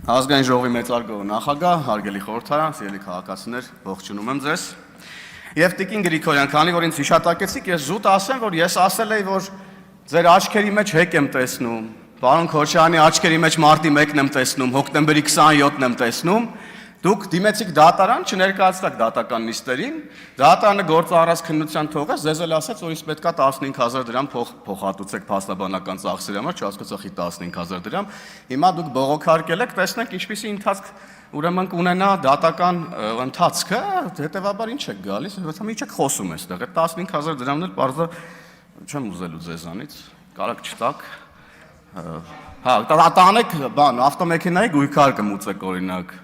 Ազգային ժողովի մեծարգո նախագահ, հարգելի խորհրդարան, սիրելի քաղաքացիներ, ողջունում եմ ձեզ։ Եվ Տիկին Գրիգորյան, քանի որ ինձ հիշատակեցիք, ես զուտ ասեմ, որ ես ասել էի, որ ձեր աչքերի մեջ հեկ եմ տեսնում, պարոն Քոչարյանի աչքերի մեջ մարտի 1-ն եմ տեսնում, հոկտեմբերի 27-ն եմ տեսնում, դուք դիմեցիք դատարան, չներկայացրաք դատական նիստերին, դատարանը գործը առած քննության թողեց, ձեզ էլ ասաց, որ ինձ պետքա 15000 դրամ փոխհատուցեք փաստաբանական ծախսերի համար, չհասկացա խի 15000 դրամ։ Հիմա դուք բողոքարկել եք, տեսնենք ինչպիսի ընթացք ուրեմն կունենա դատական ընթացքը, հետևաբար ինչ եք գալիս, մի չեք խոսում այստեղ, այդ 15000 դրամն էլ բարձր չեմ ուզելու ձեզանից, կարակ չտակ։ Հա, տանեք բան, ավտոմեքենայի գույքար կմուծեք օրինակ։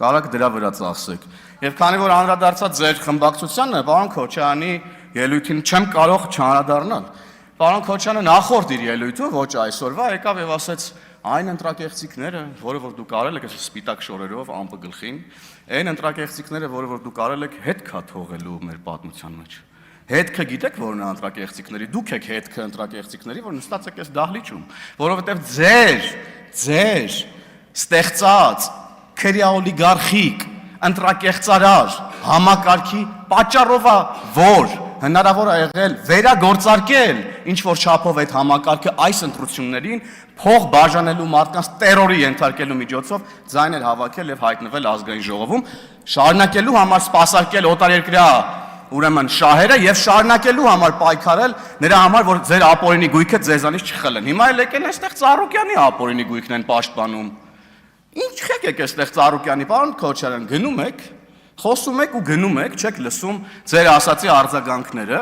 Կարակ դրա վրա ծախսեք։ Եվ քանի որ անդրադարձած ձեր խմբակցությանը, պարոն Քոչարյանի ելույթին չեմ կարող չանդրադառնալ։ Պարոն Քոչարյանը նախորդ իր ելույթում, ոչ այսօրվա, եկավ եւ ասեց այն ընտրակեղծիքները, որը որ դուք արել եք այս սպիտակ շորերով ամպը գլխին, այն ընտրակեղծիքները, որը որ դուք արել եք հետ քա թողելու մեր պատմության մեջ։ Հետքը գիտեք որն է ընտրակեղծիքների, դուք եք հետքը ընտրակեղծիքների, որ նստած եք այս դահլիճում, որովհետեւ ձեր ստեղծած քրեաօլիգարխիկ ընտրակեղծարար համակարգի պատճառով է, որ հնարավոր է եղել վերագործարկել ինչ որ չափով այդ համակարգը այս ընտրություններին փող բաժանելու մարդկանց տերորի ենթարկելու միջոցով ձայներ հավաքել եւ հայտնվել ազգային ժողովում, շարունակելու համար սպասարկել օտարերկրյա ուրեմն շահերը եւ շարունակելու համար պայքարել նրա համար, որ ձեր ապօրինի գույքը ձեզանից չխլեն։ Հիմա էլ եկել այստեղ Ծառուկյանի ապօրինի գույքն են պաշտպանում։ Ինչ եք եկեք այստեղ Ծառուկյանի, պարոն Քոչարյան, գնում եք, խոսում եք ու գնում եք, չեք լսում ձեր ասացի արձագանքները,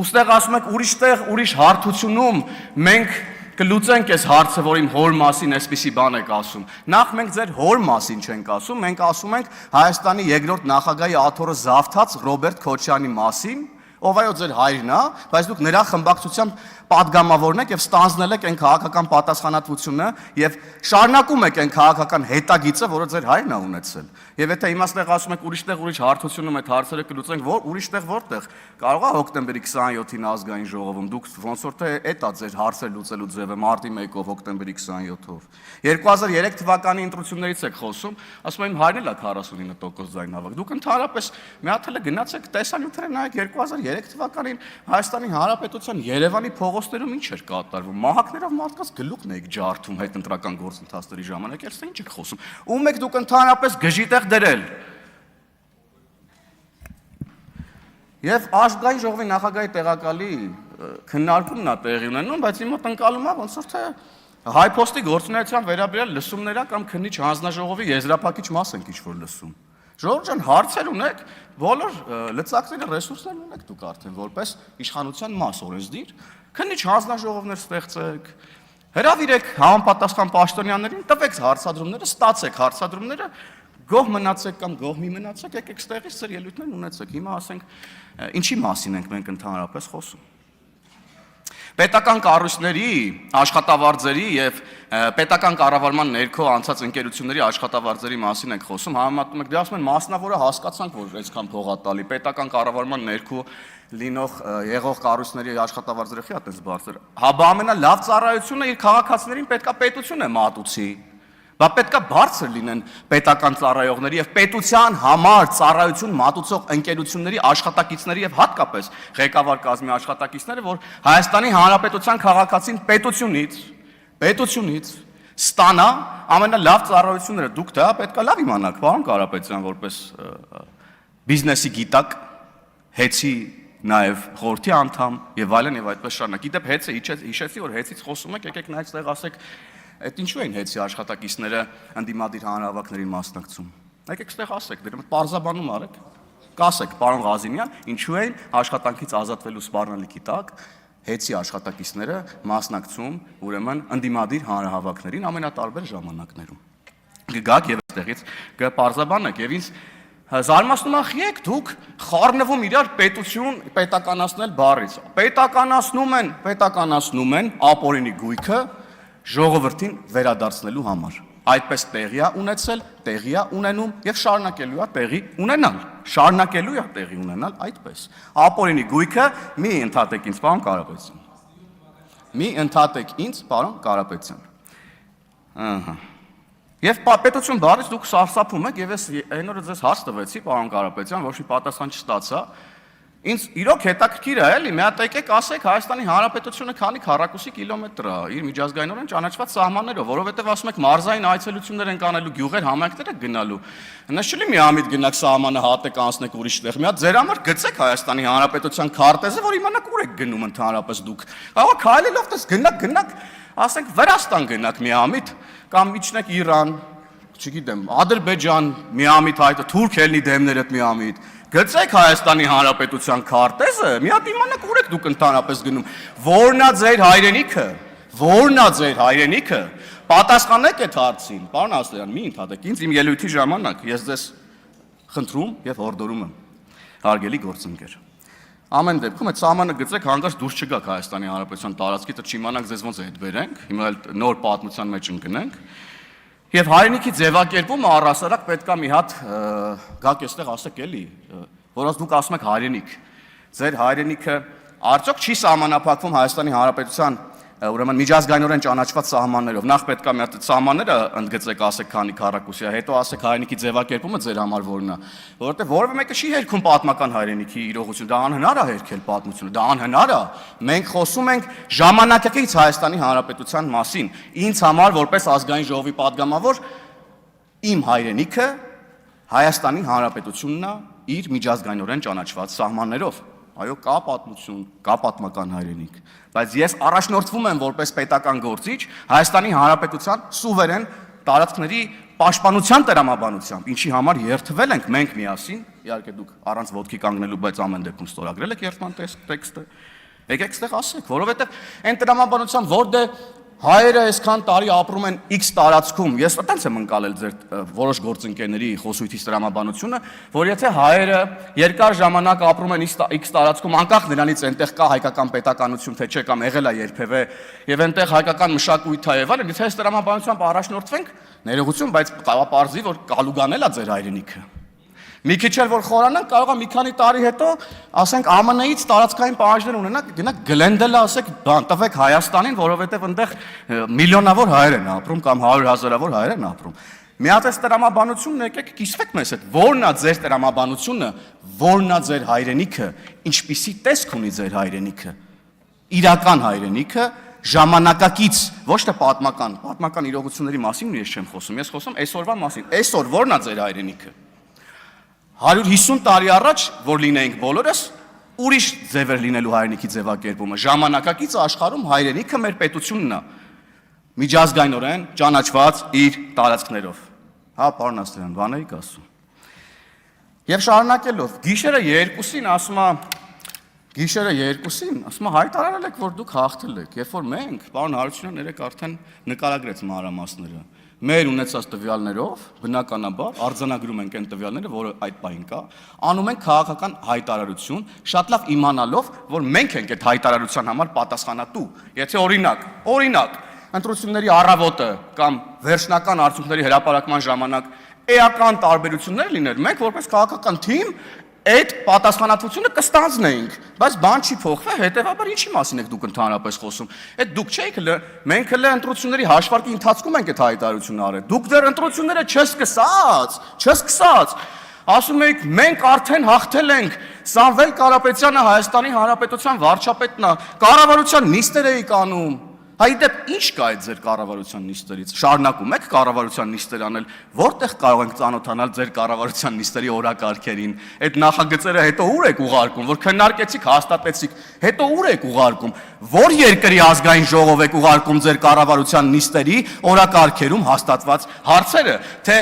ուստեղ ասում եք ուրիշտեղ, ուրիշ հարթությունում մենք կլուծենք այս հարցը, որ իմ հոր մասին այսպիսի բան եք ասում։ Նախ մենք ձեր հոր մասին չենք ասում, մենք ասում ենք Հայաստանի երկրորդ նախագահի աթոռը զավթած Ռոբերտ Քոչարյանի մասին, ով այո ձեր հայրն է, բայց դուք նրա խմբակցությամբ պատգամավորն եք եւ ստանձնել եք այն քաղաքական պատասխանատվությունը եւ շարունակում եք այն քաղաքական հետագիծը, որը ձեր հայրն է ունեցել։ Եվ եթե իմաստեղ ասում եք ուրիշտեղ ուրիշ հարթությունում այդ հարցերը կլուծենք, որ ուրիշտեղ որտեղ կարող է հոկտեմբերի 27-ին ազգային ժողովում դուք ոնց որ թե էտա ձեր հարցերը լուծելու ձևը մարտի 1-ով հոկտեմբերի 27-ով 2003 թվականի ընտրություններից եք խոսում, ասում եմ հայրն էլ է 49% ձայնավակ։ Դուք ընդհանրապես մի հատ էլ գնացեք տեսանյութերը նայեք 2003 թվականին Հայաստանի Հանրապետության Երևանի փողոցներում ինչ էր կատարվում։ Մահակներով մարդկանց գլուխն եք ջարդում հետընտրական գործընթացների ժամանակ, այստեղ ինչ եք խոսում։ Ում եք դուք ընդհանրապես գժիտեղ դրել։ Եվ ազգային ժողովի նախագահի տեղակալի քննարկումն է տեղի ունենում, բայց իմ մոտ ընկալում է ոնց որ թե հայփոստի գործունեության վերաբերյալ լսումներա կամ քննիչ հանձնաժողովի եզրափակիչ մաս ենք ինչ որ լսում։ Ժողովուրդ ջան, հարցեր ունեք, բոլոր լծակները, ռեսուրսներ ունեք դուք արդեն որպես իշխանության մաս օրենսդիր, քննիչ հանձնաժողովներ ստեղծեք, հրավիրեք համապատասխան պաշտոնյաներին, տվեք հարցադրումները, ստացեք հարցադրումները, գոհ մնացեք կամ գոհ մի մնացեք, եկեք ստեղից ձեր ելույթներն ունեցեք։ Հիմա ասենք ինչի մասին ենք մենք ընդհանրապես խոսում։ Պետական կառույցների, աշխատավարձերի եւ պետական կառավարման ներքո անցած ընկերությունների աշխատավարձերի մասին ենք խոսում, համեմատում եք, դե ասում են մասնավորը հասկացանք, որ այսքան փող է տալի, պետական կառավարման ներքո լինող եղող կառույցների աշխատավարձերը խի այդպես բարձր։ Հա բա ամենալավ ծառայությունը իր քաղաքացիներին պետքա պետություն է մատուցի։ Բա պետքա բարձր լինեն պետական ծառայողների եւ պետության համար ծառայություն մատուցող ընկերությունների աշխատակիցների եւ հատկապես ղեկավար կազմի աշխատակիցները, որ Հայաստանի Հանրապետության քաղաքացին պետությունից ստանա ամենալավ ծառայությունները։ Դուք դա պետքա լավ իմանաք, պարոն Կարապետյան, որպես բիզնեսի գիտակ, հեծի նաեւ խորհրդի անդամ եւ այլն եւ այդպես շարունակ։ Գիտեք, հեծը հիշեցի, որ հեծից խոսում եք, եկեք նայեք ստեղ ասեք այդ ինչու են հեծի աշխատակիցները ընդդիմադիր հանրահավաքներին մասնակցում։ Եկեք ստեղ ասեք, դրա մոտ պարզաբանում արեք։ Կասեք, պարոն Ղազինյան, ինչու են աշխատանքից ազատվելու սպառնալիքի տակ հեծի աշխատակիցները մասնակցում ուրեմն ընդդիմադիր հանրահավաքներին ամենատարբեր ժամանակներում։ Գաք եւ այդտեղից կպարզաբանեք եւ ինձ զարմացնում է խիեք դուք խառնվում իրար պետություն պետականացնել բառից։ Պետականացնում են ապօրինի գույքը ժողովրդին վերադարձնելու համար։ Այդպես տեղի է ունեցել, տեղի է ունենում եւ շարունակելու է տեղի ունենալ այդպես։ Ապօրինի գույքը մի ընդհատեք ինձ, պարոն Կարապետյան։ Մի ընդհատեք ինձ, պարոն Կարապետյան։ Ահա։ Եվ պետություն բառից դուք սարսափում եք եւ ես այն օրը ձեզ հարց տվեցի, պարոն Կարապետյան, ոչ մի պատասխան չստացա։ Ինձ իրոք հետաքրքիր է, էլի, մի հատ եկեք ասեք Հայաստանի Հանրապետությունը քանի քառակուսի կիլոմետր է իր միջազգայինորեն ճանաչված սահմաններով, որովհետեւ ասում եք մարզային այցելություններ են կանելու, գյուղեր համայնքներ եք գնալու։ Հնաց չի միամիտ գնաք սահմանը հատեք անցնեք ուրիշ տեղ։ Մի հատ ձեր համար գծեք Հայաստանի Հանրապետության քարտեզը, որ իմանաք ուր եք գնում ընդհանրապես դուք։ Կարող է քայլելով դες գնաք, ասենք Վրաստան գնաք միամիտ կամ իջնեք Իրան, չգիտեմ, Ադրբեջան միամիտ հայտը, Թուրքիայի դեմներդ միամիտ։ Գծեք Հայաստանի Հանրապետության քարտեզը, մի հատ իմանաք ուր եք դուք ընդհանրապես գնում, որն է ձեր հայրենիքը, որն է ձեր հայրենիքը, պատասխանեք այդ հարցին, պարոն Ասլյան, մի ընդհատեք, ինձ իմ ելույթի ժամանակ ես ձեզ խնդրում եւ հորդորում եմ, հարգելի գործընկեր։ Ամեն դեպքում այդ սահմանը գծեք հանկարծ դուրս չգաք Հայաստանի Հանրապետության տարածքից, չիմանանք ձեզ ոնց է հետ բերենք, հիմա էլ նոր պատմության մեջ ընկնենք։ Եվ հայրենիքի ձևակերպումը առհասարակ պետք է մի հատ գաք այստեղ ասեք էլի, որոնց դուք ասում եք հայրենիք։ Ձեր հայրենիքը արդյոք չի սահմանափակվում Հայաստանի Հանրապետության ուրեմն միջազգայինորեն ճանաչված սահմաններով։ Նախ պետք է մի հատ սահմանները ընդգծեք, ասեք քանի քառակուսի է, հետո ասեք հայրենիքի ձևակերպումը ձեր համար որն է, որովհետև որևէ մեկը չի հերքում պատմական հայրենիքի իրողություն, դա անհնար է հերքել պատմությունը, դա անհնար է։ Մենք խոսում ենք ժամանակակից Հայաստանի Հանրապետության մասին։ Ինձ համար որպես ազգային ժողովի падգամավոր իմ հայրենիքը Հայաստանի Հանրապետությունն է իր միջազգայինորեն ճանաչված սահմաններով։ Այո, կա պատմություն, կա պատմական հայրենիք, բայց ես առաջնորդվում եմ որպես պետական գործիչ Հայաստանի Հանրապետության սուվերեն տարածքների պաշտպանության տրամաբանությամբ, ինչի համար երթվել ենք մենք միասին, իհարկե դուք առանց ոտքի կանգնելու, բայց ամեն դեպքում ստորագրել եք երթման տեքստը։ Եկեք ստեղ ասեք, որովհետև այն տրամաբանությամբ, որ հայերը այսքան տարի ապրում են X տարածքում, ես այդպես եմ ընկալել ձեր որոշ գործընկերների խոսույթից տրամաբանությունը, որ եթե հայերը երկար ժամանակ ապրում են X տարածքում, անկախ նրանից այնտեղ կա հայկական պետականություն, թե չէ կամ եղել է երբևէ, եւ այնտեղ հայկական մշակույթ է եւ այլն, եթե այս տրամաբանությամբ առաջնորդվենք, ներողություն, բայց կարող է պարզի, որ կալուգանել է ձեր հայրենիքը։ Մի քիչ էլ որ խորանանք, կարող է մի քանի տարի հետո, ասենք ԱՄՆ-ից տարածքային պահանջներ ունենանք, գնանք Գլենդելը ասեք, բան տվեք Հայաստանին, որովհետև այնտեղ միլիոնավոր հայեր են ապրում կամ 100,000-ավոր հայեր են ապրում։ Մի հատ այս տրամաբանությունն եկեք կիսվեք մեզ հետ, որն է ձեր տրամաբանությունը, որն է ձեր հայրենիքը, ինչպիսի տեսք ունի ձեր հայրենիքը, իրական հայրենիքը, ժամանակակից, ոչ թե պատմական իրողությունների մասին ես չեմ խոսում, ես խոսում այսօրվա մասին, այսօր որն է ձեր հայրենիքը։ 150 տարի առաջ, որ լինեինք բոլորս, ուրիշ ձև էր լինելու հայրենիքի ձևակերպումը, ժամանակակից աշխարհում հայրենիքը մեր պետությունն է, միջազգայինորեն ճանաչված իր տարածքներով։ Հա, պարոն Ասլյան, բան էիք ասում։ Եվ շարունակելով, գիշերը 2-ին, ասում հայտարարել եք, որ դուք հաղթել եք, երբ որ մենք, պարոն Հարությունյան երեք արդեն նկարագրեց մանրամասները, մեր ունեցած տվյալներով, բնականաբար, արձանագրում ենք այն տվյալները, որը այդ պահին կա, անում ենք քաղաքական հայտարարություն, շատ լավ իմանալով, որ մենք ենք այդ հայտարարության համար պատասխանատու։ Եթե օրինակ, ընտրությունների առավոտը կամ վերջնական արդյունքների հրապարակման ժամանակ էական տարբերություններ լիներ, մենք որպես քաղաքական թիմ այդ պատասխանատվությունը կստանձնեինք, բայց բան չի փոխվել, հետևաբար ինչի մասին եք դուք ընդհանրապես խոսում։ Այդ դուք չէիք, մենք հենց ընտրությունների հաշվարկի ընթացքում ենք այդ հայտարարությունը արել։ Դուք դեռ ընտրությունները չսկսած, ասում եք մենք արդեն հաղթել ենք, Սամվել Կարապետյանը Հայաստանի Հանրապետության վարչապետն է, կառավարության նիստեր էիք անում։ Հայդեպ ինչ կա այդ ձեր կառավարության նիստերից, շարունակում եք կառավարության նիստեր անել, որտեղ կարող ենք ծանոթանալ ձեր կառավարության նիստերի օրակարգերին, այդ նախագծերը հետո ուր եք ուղարկում, որ քննարկեցիք, հաստատեցիք, հետո ուր եք ուղարկում, որ երկրի ազգային ժողով եք ուղարկում ձեր կառավարության նիստերի օրակարգերում հաստատված հարցերը, թե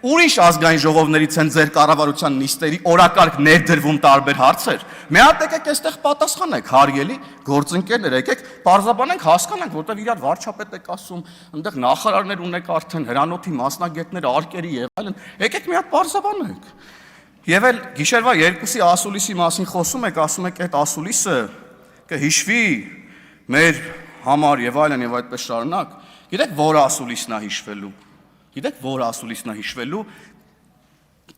ուրիշ ազգային ժողովներից են ձեր կառավարության նիստերի օրակարգ ներդրվում տարբեր հարցեր։ Մի հատ եկեք այստեղ պատասխանեք, հարգելի գործընկերներ, եկեք պարզաբանենք, հասկանանք, որտեղ իրար վարչապետ եք ասում, այնտեղ նախարարներ ունեք արդեն, հրանոթի մասնագետներ, արկերի եւ այլն, եկեք մի հատ պարզաբանենք։ Եվ էլ գիշերվա 2-ի ասուլիսի մասին խոսում եք, ասում եք այդ ասուլիսը կհիշվի մեր համար եւ այլն եւ այդպես շարունակ։ Գիտեք, որ ասուլիսն է հիշվելու։ Գիտեք, որ ասուլիսն է հիշվելու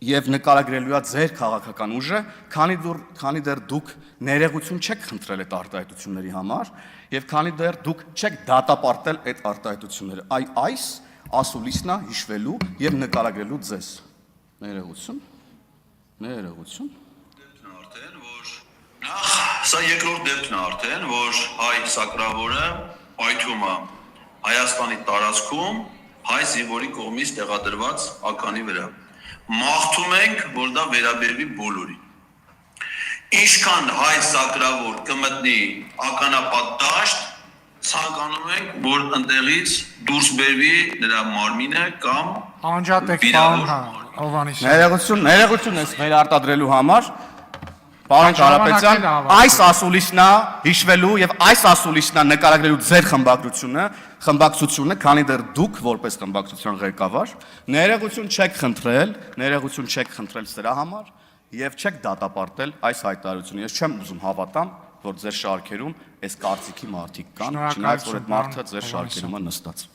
եւ նկարագրելու է ձեր քաղաքական ուժը, քանի դեռ դուք ներեգություն չեք խնդրել այդ արտահայտությունների համար եւ քանի դեռ դուք չեք դատապարտել այդ արտահայտությունները։ Այս ասուլիսն է հիշվելու եւ նկարագրելու ձեզ։ Ներողություն։ Արդեն որ նախ սա երկրորդ դեպքն է արդեն, որ հայ սակրավորը պայթում է Հայաստանի տարածքում հայ զինվորի կողմից տեղադրված ականի վրա։ Մաղթում ենք, որ դա վերաբերվի բոլորին։ Ինչքան հայ սակրավոր կմտնի ականապատ դաշտ, ցանկանում ենք, որ ընտեղից դուրս բերվի նրա մարմինը կամ Անջատեք պարոն Հովհաննիսյան։ Ներողություն ես մեր արտադրելու համար։ Պարոն Կարապետյան, այս ասուլիսն է հիշվելու եւ այս ասուլիսն է նկարագրելու ձեր խմբակցությունը, քանի դեռ դուք որպես խմբակցության ղեկավար ներողություն չեք խնդրել սրա համար եւ չեք դատապարտել այս հայտարարությունը։ Ես չեմ ուզում հավատամ, որ ձեր շարքերում այս կարծիքի մարդիկ կան, չնայած որ այդ մարդը ձեր շարքերում է նստած։